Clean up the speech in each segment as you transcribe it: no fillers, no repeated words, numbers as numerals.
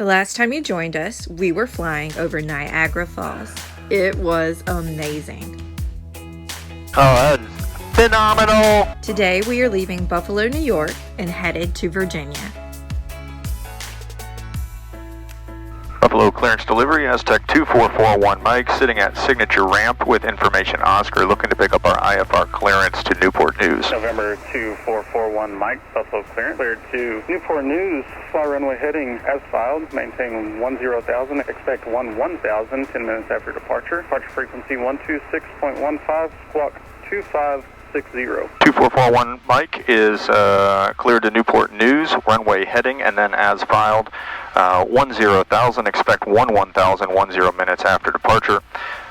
The last time you joined us, we were flying over Niagara Falls. It was amazing. Oh, that's phenomenal! Today we are leaving Buffalo, New York and headed to Virginia. Buffalo clearance delivery, Aztec 2441 Mike, sitting at signature ramp with information Oscar, looking to pick up our IFR clearance to Newport News. November 2441 Mike, Buffalo clearance, cleared to Newport News, fly runway heading as filed, maintain 10,000, expect 11,000, 10 minutes after departure. Departure frequency 126.15, squawk 2560. 2441 Mike is cleared to Newport News, runway heading, and then as filed, 10,000, expect 11,000, 10 minutes after departure.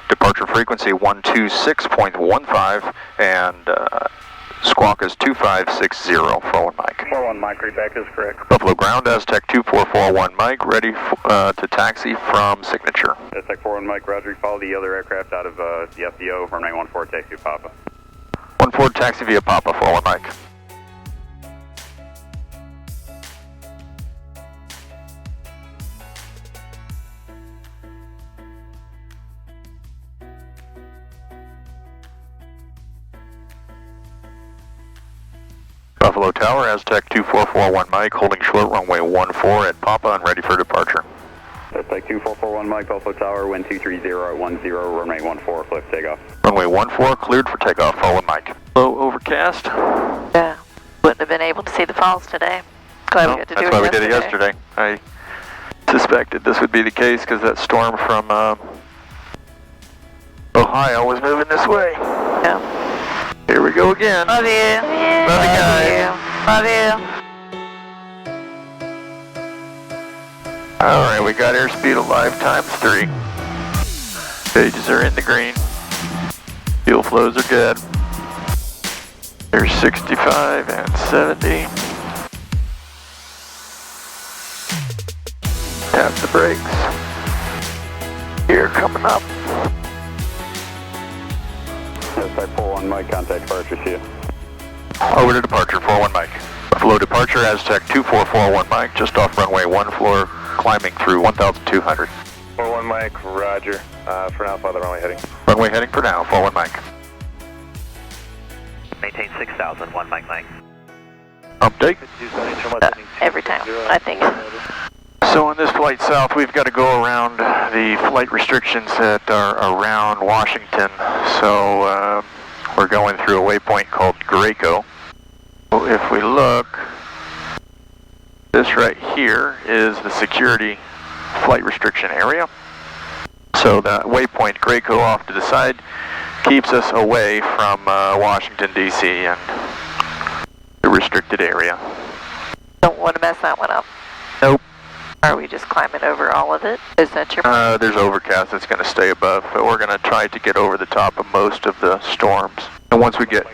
Departure frequency 126.15, and squawk is 2560, 41 Mike. 41 Mike, read back is correct. Buffalo ground, Aztec 2441 Mike, ready to taxi from signature. Aztec 41 Mike, roger, follow the other aircraft out of the FBO, runway 14, taxi Papa. 14 taxi via Papa, 41 Mike. Buffalo Tower, Aztec 2441 Mike, holding short runway 14 at Papa and ready for departure. Aztec 2441 Mike, Buffalo Tower, wind 230 at 10, runway 14, clear for takeoff. Runway 14 cleared for takeoff, 41 Mike. Low overcast. Yeah, wouldn't have been able to see the falls today. Glad we got to do it yesterday. That's why we did it yesterday. I suspected this would be the case because that storm from Ohio was moving this way. Yeah. Here we go again. Love you. Love you guys. Love you. Alright, we got airspeed alive ×3. Pages are in the green. Fuel flows are good. There's 65 and 70. Tap the brakes. Here coming up. Aztec 41 Mike, contact departure, see you. Over to departure, 41 Mike. Buffalo departure, Aztec 2441 Mike, just off runway 1 floor, climbing through 1,200. 41 Mike, roger. For now, follow the runway heading. Runway heading for now, 41 Mike. Maintain 6,000, 1 Mike Mike. Update. Every time, I think. So on this flight south, we've got to go around the flight restrictions that are around Washington. So we're going through a waypoint called Graco. So if we look, this right here is the security flight restriction area. So the waypoint Graco off to the side keeps us away from Washington, D.C. and the restricted area. Don't want to mess that one up. Nope. Are we just climbing over all of it? Is that your plan? There's overcast that's going to stay above, but we're going to try to get over the top of most of the storms. And once we get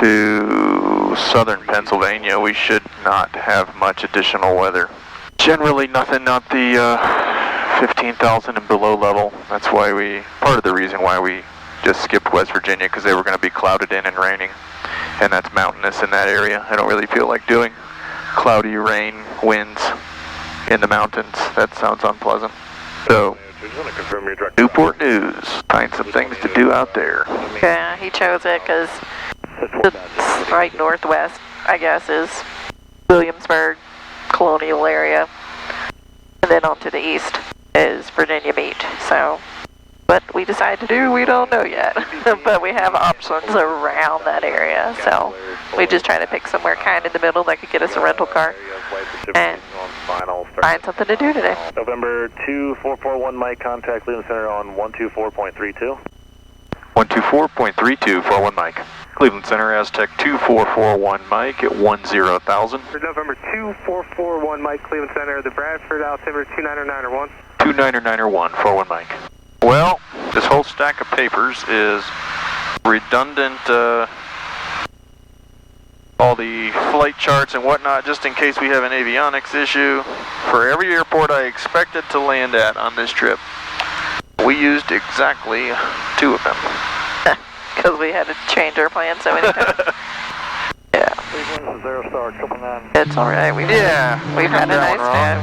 to southern Pennsylvania, we should not have much additional weather. Generally nothing, not the 15,000 and below level. That's why part of the reason why we just skipped West Virginia, because they were going to be clouded in and raining, and that's mountainous in that area. I don't really feel like doing cloudy rain, winds in the mountains. That sounds unpleasant. So, Newport News, find some things to do out there. Yeah, he chose it because it's right northwest, I guess, is Williamsburg, Colonial area, and then on to the east is Virginia Beach. So, what we decide to do, we don't know yet, but we have options around that area. So, we just try to pick somewhere kind of in the middle that could get us a rental car and find something to do today. November 2441 Mike, contact Cleveland Center on 124.32. 124.32, 41 Mike. Cleveland Center, Aztec 2441 Mike at 10,000. November 2441 Mike, Cleveland Center, the Bradford altimeter 29901. 29901, 41 Mike. Well, this whole stack of papers is redundant, all the flight charts and whatnot, just in case we have an avionics issue. For every airport I expected to land at on this trip, we used exactly 2 of them. Because we had to change our plan so many times. Yeah. Zero star, triple nine. It's alright, we've had a nice time.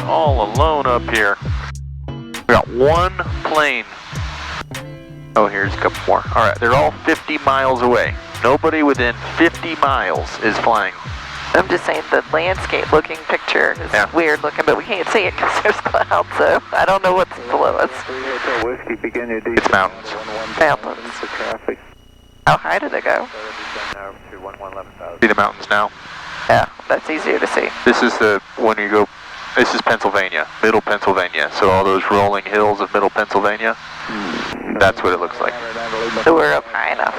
all alone up here. We got one plane. Oh, here's a couple more. All right, they're all 50 miles away. Nobody within 50 miles is flying. I'm just saying the landscape looking picture is weird looking, but we can't see it because there's clouds, so I don't know what's below us. Whiskey, begin your It's mountains. Mountains. How high do they go? See the mountains now? Yeah, that's easier to see. This is this is Pennsylvania, middle Pennsylvania. So all those rolling hills of middle Pennsylvania, that's what it looks like. So we're up high enough.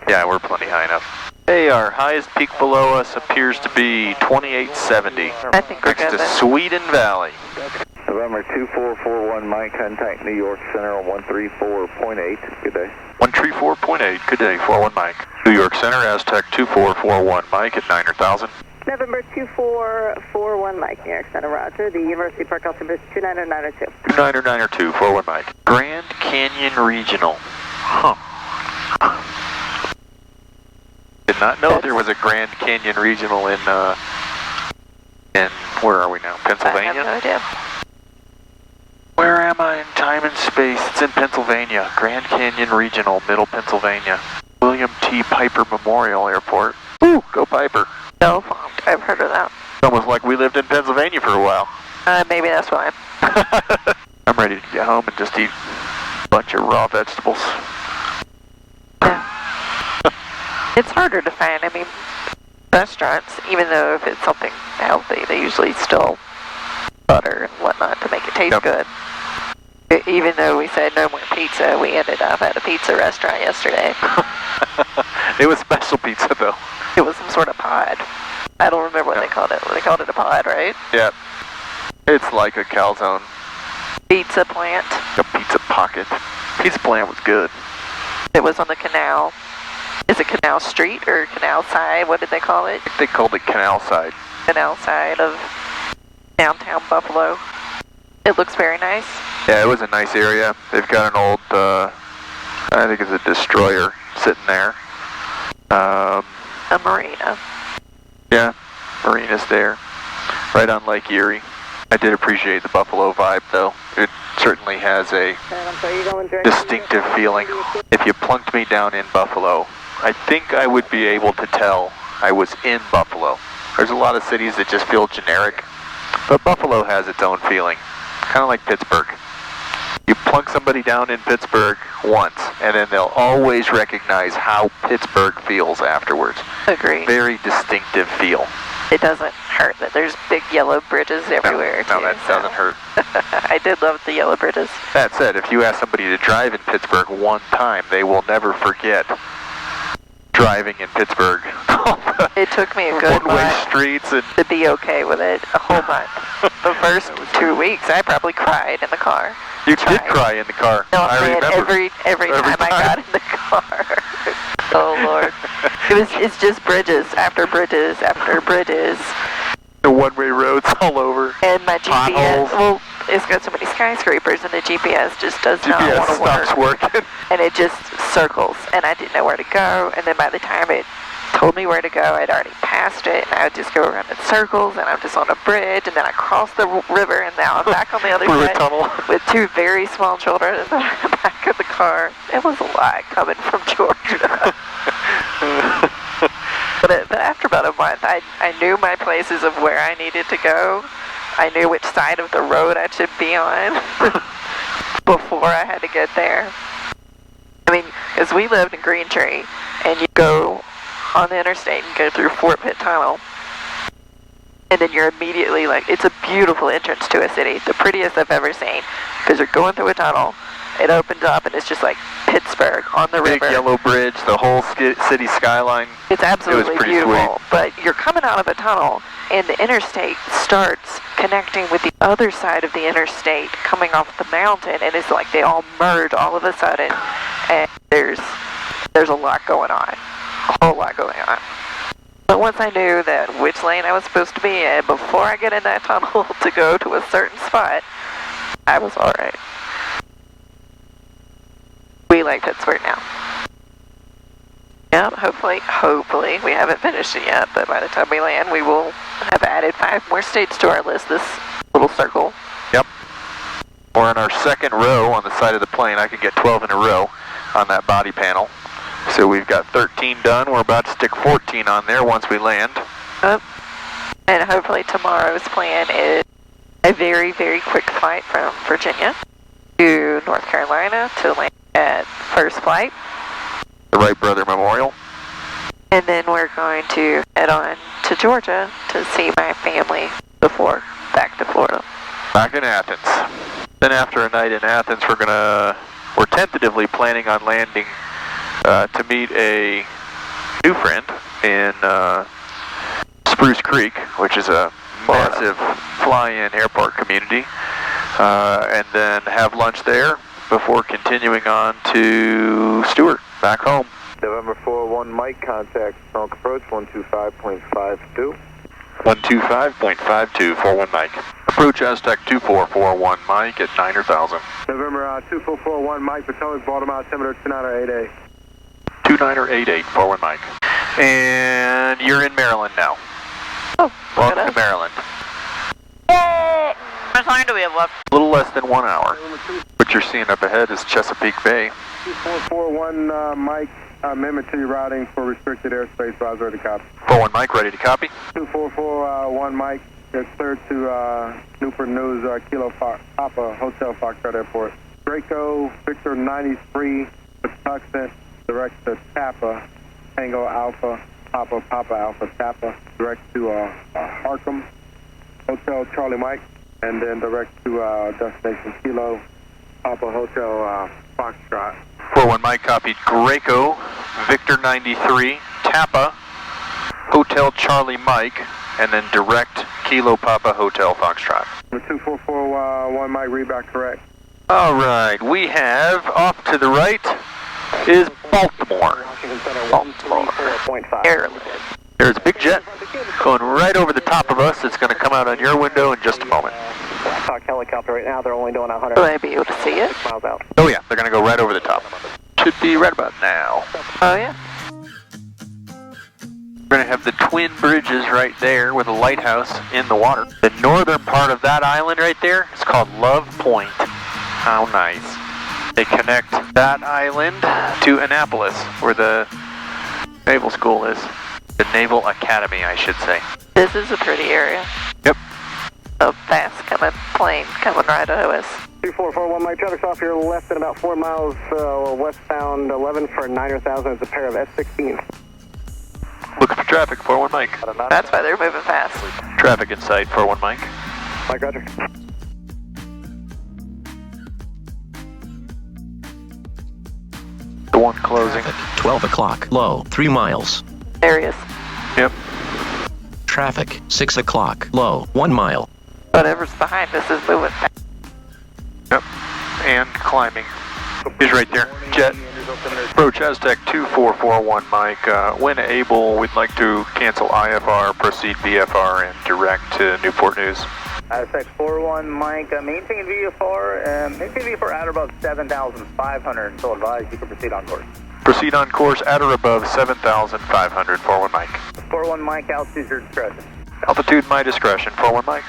Yeah, we're plenty high enough. Hey, our highest peak below us appears to be 2870. I think we're next good to then. Sweden Valley. November 2441 Mike, contact New York Center on 134.8. Good day. 134.8, good day, 41 Mike. New York Center, Aztec 2441 Mike at 9,000. November 2441 Mike, New York Center, Roger. The University Park altimeter is 29902. 29902, 41 Mike. Grand Canyon Regional. Huh. Did not know there was a Grand Canyon Regional in where are we now? Pennsylvania? I have no idea. Where am I in time and space? It's in Pennsylvania. Grand Canyon Regional, middle Pennsylvania. William T. Piper Memorial Airport. Ooh, go Piper. No, I've heard of that. It's almost like we lived in Pennsylvania for a while. Maybe that's why. I'm ready to get home and just eat a bunch of raw vegetables. Yeah. It's harder to find. I mean, restaurants, even though if it's something healthy, they usually still butter and whatnot to make it taste good. Even though we said no more pizza, we ended up at a pizza restaurant yesterday. It was special pizza, though. It was some sort of pod. I don't remember what they called it. They called it a pod, right? Yeah. It's like a calzone. Pizza plant. A pizza pocket. Pizza plant was good. It was on the canal. Is it Canal Street or Canal Side? What did they call it? I think they called it Canal Side. Canal Side of downtown Buffalo. It looks very nice. Yeah, it was a nice area. They've got an old, I think it's a destroyer sitting there. A marina. Yeah, marina's there. Right on Lake Erie. I did appreciate the Buffalo vibe, though. It certainly has a distinctive feeling. If you plunked me down in Buffalo, I think I would be able to tell I was in Buffalo. There's a lot of cities that just feel generic, but Buffalo has its own feeling, kind of like Pittsburgh. You plunk somebody down in Pittsburgh once, and then they'll always recognize how Pittsburgh feels afterwards. Agreed. Very distinctive feel. It doesn't hurt that there's big yellow bridges everywhere, No, too. that doesn't hurt. I did love the yellow bridges. That said, if you ask somebody to drive in Pittsburgh one time, they will never forget driving in Pittsburgh. It took me a good one-way month streets and to be okay with it. A whole month. The first 2 weeks, I probably cried in the car. you did cry in the car. No, I man, remember. every time I got in the car. Oh Lord, it's just bridges after bridges after bridges. The one-way roads all over. And my GPS, Potholes. well, it's got so many skyscrapers, and the GPS just does not GPS want to work. stops working. And it just circles, and I didn't know where to go. And then by the time it told me where to go, I'd already passed it, and I would just go around in circles, and I'm just on a bridge, and then I crossed the river, and now I'm back on the other Through a side tunnel. with two very small children in the back of the car. It was a lot coming from Georgia. But after about a month, I knew my places of where I needed to go. I knew which side of the road I should be on before I had to get there. I mean, because we lived in Green Tree, and you go on the interstate and go through Fort Pitt Tunnel, and then you're immediately like, it's a beautiful entrance to a city, the prettiest I've ever seen, because you're going through a tunnel, it opens up, and it's just like Pittsburgh on the river. Big yellow bridge, the whole city skyline. It's absolutely pretty beautiful, sweet. but you're coming out of a tunnel, and the interstate starts connecting with the other side of the interstate coming off the mountain, and it's like they all merge all of a sudden, and there's a lot going on, a whole lot going on. But once I knew that which lane I was supposed to be in before I get in that tunnel to go to a certain spot, I was all right. We like Pittsburgh now. Yeah, hopefully hopefully, we haven't finished it yet, but by the time we land, we will have added 5 more states to our list, this little circle. Yep. We're in our second row on the side of the plane. I can get 12 in a row on that body panel. So we've got 13 done. We're about to stick 14 on there once we land. And hopefully tomorrow's plan is a very, very quick flight from Virginia to North Carolina to land at first flight. The Wright Brother Memorial. And then we're going to head on to Georgia to see my family before back to Florida. Back in Athens. Then after a night in Athens, we're tentatively planning on landing to meet a new friend in Spruce Creek, which is a massive fly-in airport community, and then have lunch there before continuing on to Stewart, back home. November 41 Mike, contact Smoke approach 125.52. 125.52, 41 Mike. Approach Aztec 2441 Mike at 9,000. November 2441 Mike, Potomac, Baltimore, altimeter 2988. 2988, 41 Mike. And you're in Maryland now. Oh, welcome to Maryland. Yay! How much time do we have left? A little less than 1 hour. What you're seeing up ahead is Chesapeake Bay. 2441 Mike, amendment to your routing for restricted airspace, I was ready to copy. 41 Mike, ready to copy. 2441 Mike, it's cleared to Newport News, Kilo Papa, Hotel Foxtrot Airport. Draco, Victor 93, Patuxent, direct to Tappa, Tango Alpha, Papa Alpha, Tappa, direct to Arkham, Hotel Charlie Mike, and then direct to destination Kilo, Papa Hotel Foxtrot. 41 Mike copied Graco, Victor 93, Tappa, Hotel Charlie Mike, and then direct Kilo Papa Hotel Foxtrot. 2441 Mike, read back correct. All right, we have off to the right is Baltimore. Maryland. There's a big jet going right over the top of us. It's going to come out on your window in just a moment. Blackhawk helicopter right now, they're only doing 100 Will I be able to see it? miles out. Oh yeah, they're going to go right over the top. Should be right about now. Oh yeah? We're going to have the twin bridges right there with a lighthouse in the water. The northern part of that island right there is called Love Point. How nice. They connect that island to Annapolis, where the naval school is. The Naval Academy, I should say. This is a pretty area. Yep. A fast coming plane coming right over us. 2441 Mike, traffic's off your left at about 4 miles westbound 11 for 9,000. It's a pair of S-16s. Looking for traffic, 41 Mike. That's why they're moving fast. Traffic in sight, 41 Mike. Mike, roger. The one closing. 12 o'clock, low, 3 miles. There he is. Yep. Traffic, 6 o'clock, low, 1 mile. Whatever's behind us is moving fast. Yep. And climbing. He's right there. Jet. Approach Aztec 2441 Mike. When able, we'd like to cancel IFR, proceed VFR, and direct to Newport News. Aztec 41 Mike, maintain VFR at or above 7,500 until advised. You can proceed on course. Proceed on course at or above 7,500, 41 Mike. 41 Mike, altitude your discretion. Altitude my discretion, 41 Mike.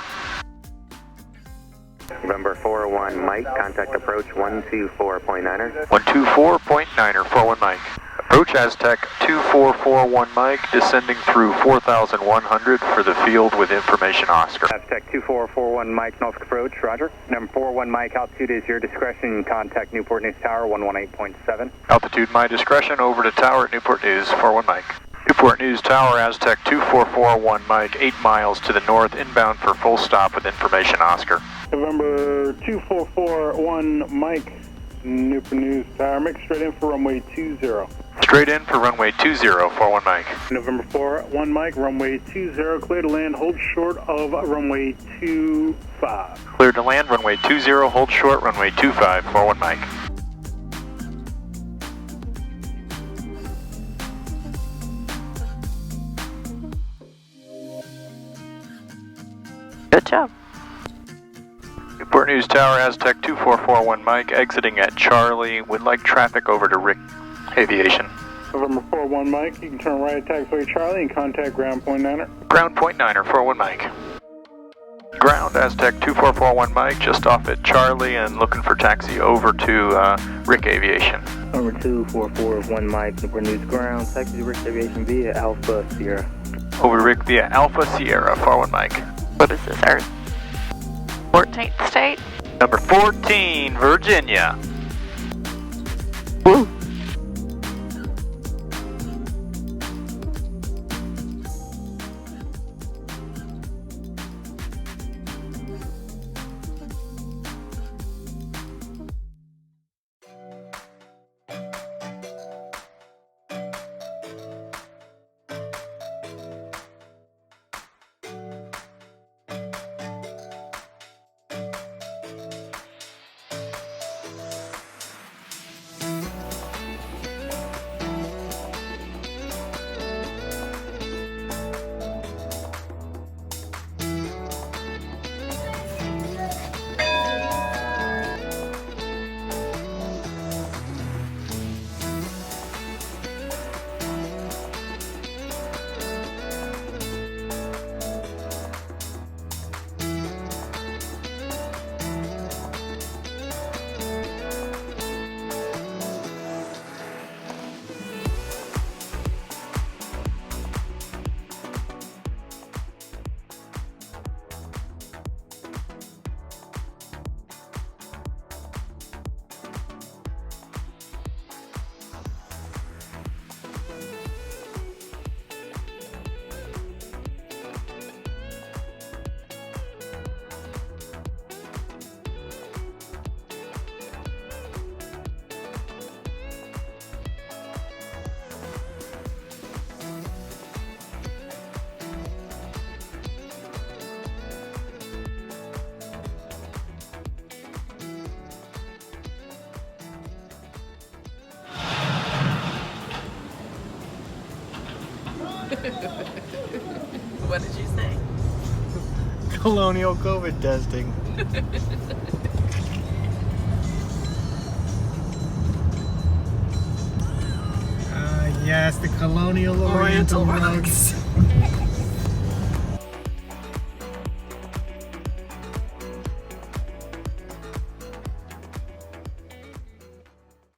November 41 Mike, contact approach 124.9er. 124.9er, 41 Mike. Approach Aztec 2441 Mike, descending through 4,100 for the field with information Oscar. Aztec 2441 Mike, Norfolk approach, roger. Number 41 Mike, altitude is your discretion. Contact Newport News Tower 118.7. Altitude my discretion, over to tower at Newport News, 41 Mike. Newport News Tower, Aztec 2441 Mike, 8 miles to the north, inbound for full stop with information Oscar. November 2441 Mike, Newport News Tower, make straight in for runway 20. Straight in for runway 20, 41 Mike. November 41 Mike, runway 20, clear to land, hold short of runway 25. Clear to land, runway 20, hold short, runway 25, 41 Mike. Good job. Newport News Tower, Aztec 2441 Mike, exiting at Charlie. Would like traffic over to Rick Aviation. November 41 Mike, you can turn right at taxiway Charlie and contact ground point 9er. Ground point 9er, 41 Mike. Ground Aztec 2441 Mike, just off at Charlie and looking for taxi over to Rick Aviation. Number 2441 Mike, Newport News ground, taxi to Rick Aviation via Alpha Sierra. Over Rick via Alpha Sierra, 41 Mike. What is this, our 14th state? Number 14, Virginia. Woo. What did you say? Colonial COVID testing. Yes, the Colonial Oriental Rocks.